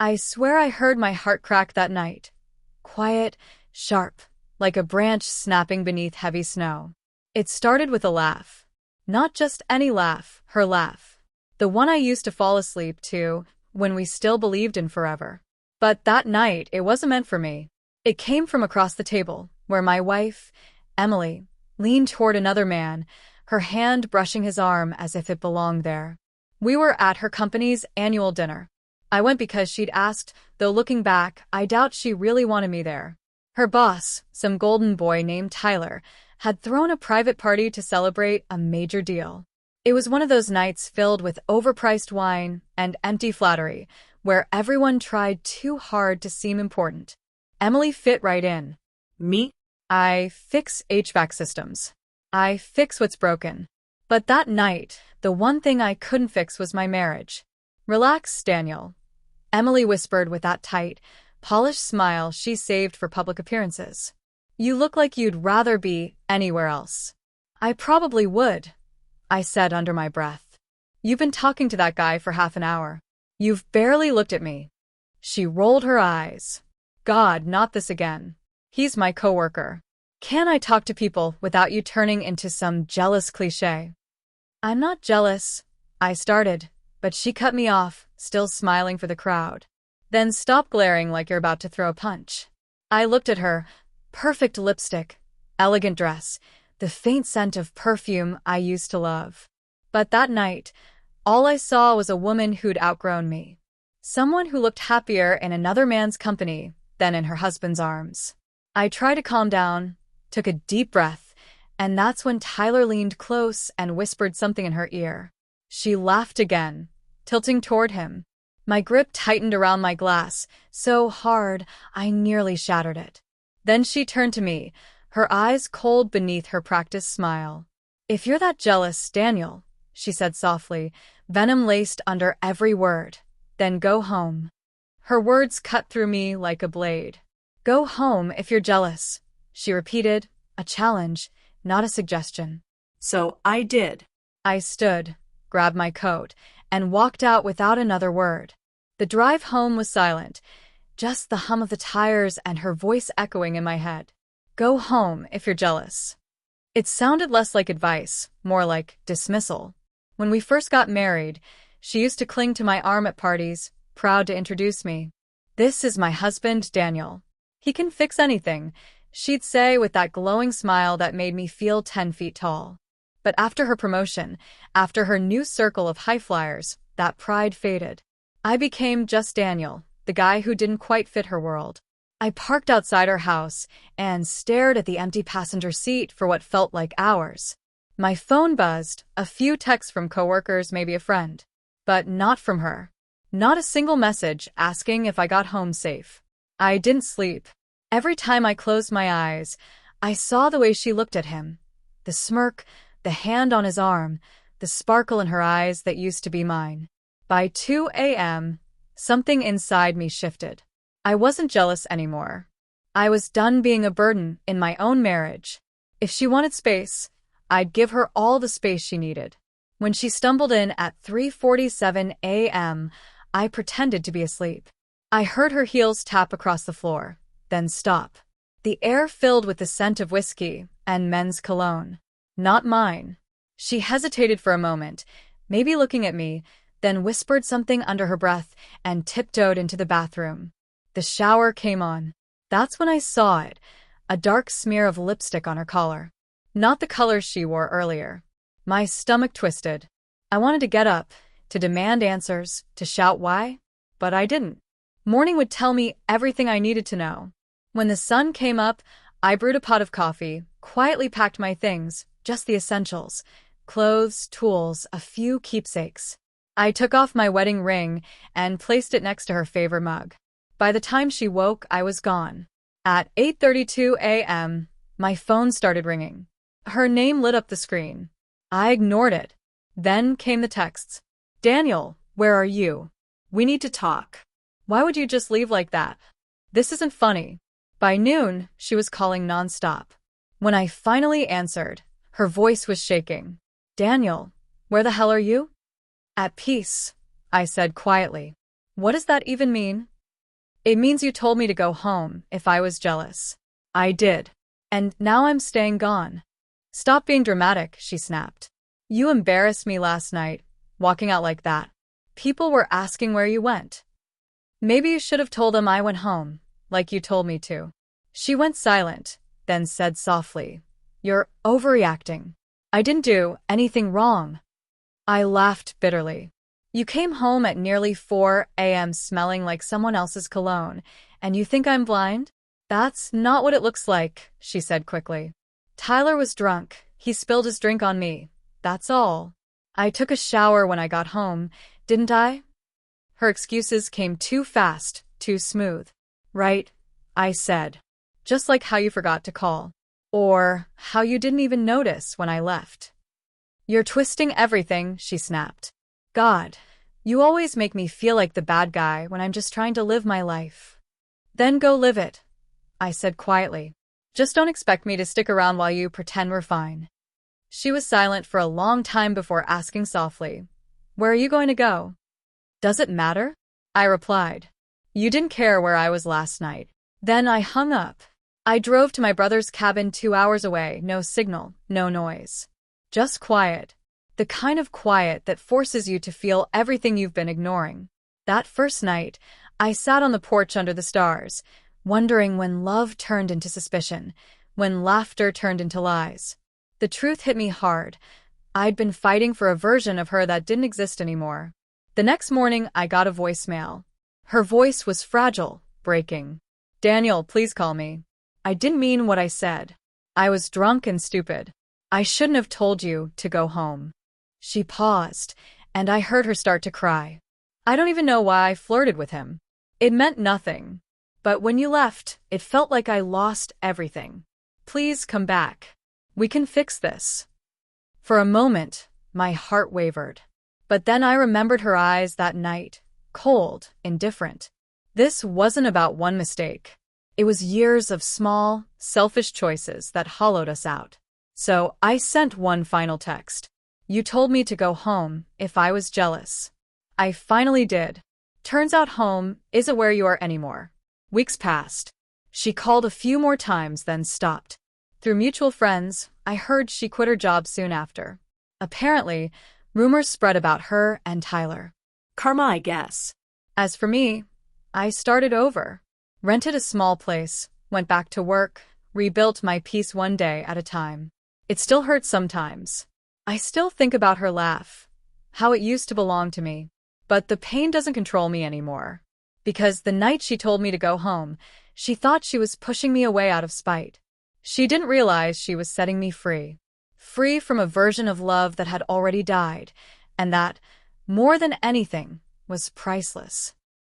I swear I heard my heart crack that night. Quiet, sharp, like a branch snapping beneath heavy snow. It started with a laugh. Not just any laugh, her laugh. The one I used to fall asleep to when we still believed in forever. But that night, it wasn't meant for me. It came from across the table, where my wife, Emily, leaned toward another man, her hand brushing his arm as if it belonged there. We were at her company's annual dinner. I went because she'd asked, though looking back, I doubt she really wanted me there. Her boss, some golden boy named Tyler, had thrown a private party to celebrate a major deal. It was one of those nights filled with overpriced wine and empty flattery, where everyone tried too hard to seem important. Emily fit right in. Me? I fix HVAC systems. I fix what's broken. But that night, the one thing I couldn't fix was my marriage. Relax, Daniel, Emily whispered with that tight, polished smile she saved for public appearances. You look like you'd rather be anywhere else. I probably would, I said under my breath. You've been talking to that guy for half an hour. You've barely looked at me. She rolled her eyes. God, not this again. He's my coworker. Can I talk to people without you turning into some jealous cliché? I'm not jealous, I started, but she cut me off, still smiling for the crowd. Then stop glaring like you're about to throw a punch. I looked at her. Perfect lipstick, elegant dress, the faint scent of perfume I used to love. But that night, all I saw was a woman who'd outgrown me. Someone who looked happier in another man's company than in her husband's arms. I tried to calm down, took a deep breath, and that's when Tyler leaned close and whispered something in her ear. She laughed again, tilting toward him. My grip tightened around my glass, so hard I nearly shattered it. Then she turned to me, her eyes cold beneath her practiced smile. If you're that jealous, Daniel, she said softly, venom laced under every word, then go home. Her words cut through me like a blade. Go home if you're jealous, she repeated, a challenge, not a suggestion. So I did. I stood, grabbed my coat, and walked out without another word. The drive home was silent, just the hum of the tires and her voice echoing in my head. Go home if you're jealous. It sounded less like advice, more like dismissal. When we first got married, she used to cling to my arm at parties, proud to introduce me. This is my husband, Daniel. He can fix anything, she'd say with that glowing smile that made me feel 10 feet tall. But after her promotion, after her new circle of high flyers, that pride faded. I became just Daniel, the guy who didn't quite fit her world. I parked outside her house and stared at the empty passenger seat for what felt like hours. My phone buzzed, a few texts from coworkers, maybe a friend. But not from her. Not a single message asking if I got home safe. I didn't sleep. Every time I closed my eyes, I saw the way she looked at him. The smirk, the hand on his arm, the sparkle in her eyes that used to be mine. By 2 a.m., something inside me shifted. I wasn't jealous anymore. I was done being a burden in my own marriage. If she wanted space, I'd give her all the space she needed. When she stumbled in at 3:47 a.m., I pretended to be asleep. I heard her heels tap across the floor, then stop. The air filled with the scent of whiskey and men's cologne. Not mine. She hesitated for a moment, maybe looking at me, then whispered something under her breath and tiptoed into the bathroom. The shower came on. That's when I saw it, a dark smear of lipstick on her collar. Not the color she wore earlier. My stomach twisted. I wanted to get up, to demand answers, to shout why, but I didn't. Morning would tell me everything I needed to know. When the sun came up, I brewed a pot of coffee, quietly packed my things, just the essentials, clothes, tools, a few keepsakes. I took off my wedding ring and placed it next to her favorite mug. By the time she woke, I was gone. At 8:32 a.m., my phone started ringing. Her name lit up the screen. I ignored it. Then came the texts. Daniel, where are you? We need to talk. Why would you just leave like that? This isn't funny. By noon, she was calling nonstop. When I finally answered, her voice was shaking. Daniel, where the hell are you? At peace, I said quietly. What does that even mean? It means you told me to go home if I was jealous. I did. And now I'm staying gone. Stop being dramatic, she snapped. You embarrassed me last night, walking out like that. People were asking where you went. Maybe you should have told them I went home, like you told me to. She went silent, then said softly, You're overreacting. I didn't do anything wrong. I laughed bitterly. You came home at nearly 4 a.m. smelling like someone else's cologne, and you think I'm blind? That's not what it looks like, she said quickly. Tyler was drunk. He spilled his drink on me. That's all. I took a shower when I got home, didn't I? Her excuses came too fast, too smooth. Right, I said. Just like how you forgot to call. Or how you didn't even notice when I left. You're twisting everything, she snapped. God, you always make me feel like the bad guy when I'm just trying to live my life. Then go live it, I said quietly. Just don't expect me to stick around while you pretend we're fine. She was silent for a long time before asking softly, Where are you going to go? Does it matter? I replied. You didn't care where I was last night. Then I hung up. I drove to my brother's cabin 2 hours away, no signal, no noise. Just quiet. The kind of quiet that forces you to feel everything you've been ignoring. That first night, I sat on the porch under the stars, wondering when love turned into suspicion, when laughter turned into lies. The truth hit me hard. I'd been fighting for a version of her that didn't exist anymore. The next morning, I got a voicemail. Her voice was fragile, breaking. Daniel, please call me. I didn't mean what I said. I was drunk and stupid. I shouldn't have told you to go home. She paused, and I heard her start to cry. I don't even know why I flirted with him. It meant nothing. But when you left, it felt like I lost everything. Please come back. We can fix this. For a moment, my heart wavered. But then I remembered her eyes that night, cold, indifferent. This wasn't about one mistake. It was years of small, selfish choices that hollowed us out. So I sent one final text. You told me to go home if I was jealous. I finally did. Turns out home isn't where you are anymore. Weeks passed. She called a few more times, then stopped. Through mutual friends, I heard she quit her job soon after. Apparently, rumors spread about her and Tyler. Karma, I guess. As for me, I started over. Rented a small place, went back to work, rebuilt my peace one day at a time. It still hurts sometimes. I still think about her laugh, how it used to belong to me. But the pain doesn't control me anymore. Because the night she told me to go home, she thought she was pushing me away out of spite. She didn't realize she was setting me free. Free from a version of love that had already died, and that, more than anything, was priceless.